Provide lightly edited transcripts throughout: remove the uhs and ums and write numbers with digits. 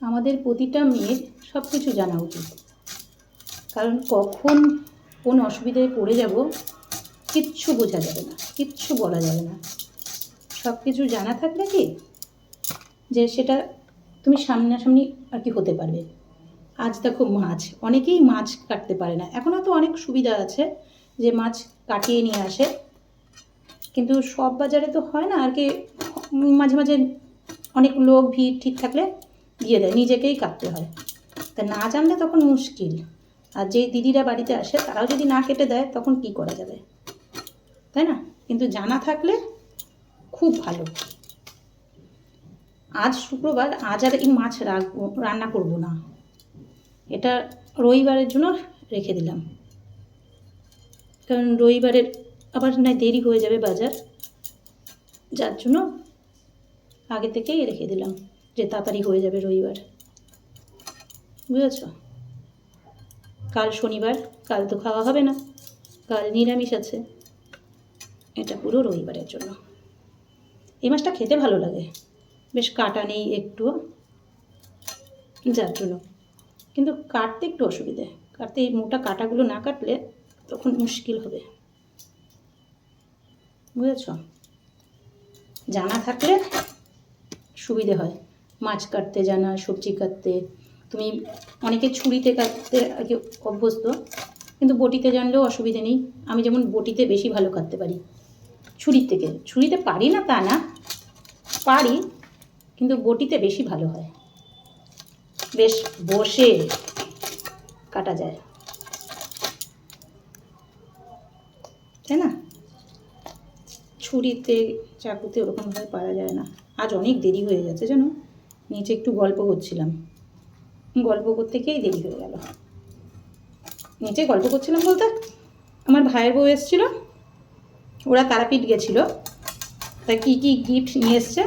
আমাদের প্রতিটা মেয়ের সব কিছু জানা উচিত, কারণ কখন কোন অসুবিধায় পড়ে যাব কিচ্ছু বোঝা যাবে না, কিচ্ছু বলা যাবে না। সব কিছু জানা থাকলে কি যে সেটা তুমি সামনাসামনি আর কি হতে পারবে। আজ দেখো মাছ, অনেকেই মাছ কাটতে পারে না, এখন তো অনেক সুবিধা আছে যে মাছ কাটিয়ে নিয়ে আসে, কিন্তু সব বাজারে তো হয় না আর কি। মাঝে মাঝে অনেক লোক ভিড় ঠিক থাকলে দিয়ে দেয়, নিজেকেই কাটতে হয়। তা না জানলে তখন মুশকিল। আর যেই দিদিরা বাড়িতে আসে তারাও যদি না কেটে দেয় তখন কি করা যাবে, তাই না? কিন্তু জানা থাকলে খুব ভালো। আজ শুক্রবার, আজ আর এই মাছ রান্না করব না, এটা রবিবারের জন্য রেখে দিলাম, কারণ রবিবারের আবার না দেরি হয়ে যাবে বাজার, যার জন্য আগে থেকেই রেখে দিলাম যে তাড়াতাড়ি হয়ে যাবে রবিবার, বুঝেছ? কাল শনিবার, কাল তো খাওয়া হবে না, কাল নিরামিষ আছে, এটা পুরো রবিবারের জন্য। এই মাছটা খেতে ভালো লাগে, বেশ কাটা নেই একটু, যার জন্য। কিন্তু কাটতে একটু অসুবিধে, কাটতে এই মোটা কাটাগুলো না কাটলে তখন মুশকিল হবে, বুঝেছ? জানা থাকলে সুবিধে হয়, মাছ কাটতে জানা, সবজি কাটতে। তুমি অনেকে ছুরিতে কাটতে আর কি অভ্যস্ত, কিন্তু বটিতে জানলেও অসুবিধে নেই। আমি যেমন বটিতে বেশি ভালো কাটতে পারি ছুরির থেকে। ছুরিতে পারি না তা না, পারি, কিন্তু বটিতে বেশি ভালো হয়, বেশ বসে কাটা যায়, তাই না? ছুরিতে চাকুতে ওরকমভাবে পারা যায় না। আজ অনেক দেরি হয়ে গেছে জানো, নিচে একটু গল্প করছিলাম, গল্প করতে গিয়েই দেরি হয়ে গেল। নিচে গল্প করছিলাম বলতে আমার ভাইয়ের বউ এসেছিল, ওরা তারাপীঠ গেছিলো, তাই কী কী গিফট নিয়ে এসছে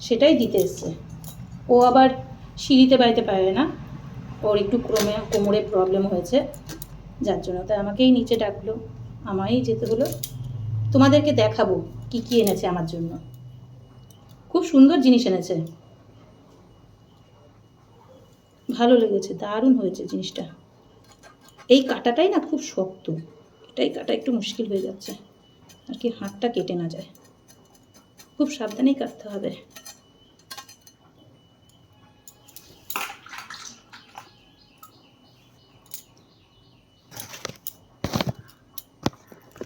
সেটাই দিতে এসছে। ও আবার সিঁড়িতে বাড়িতে পারে না, ওর একটু কোমরে প্রবলেম হয়েছে, যার জন্য তাই আমাকেই নিচে ডাকলো, আমারই যেতে হলো। তোমাদেরকে দেখাবো কি কি এনেছে আমার জন্য, খুব সুন্দর জিনিস এনেছে, ভালো লেগেছে, দারুণ হয়েছে জিনিসটা। এই কাঁটাটাই না খুব শক্ত, এটাই কাটা একটু মুশকিল হয়ে যাচ্ছে আর কি, হাতটা কেটে না যায়, খুব সাবধানেই কাটতে হবে।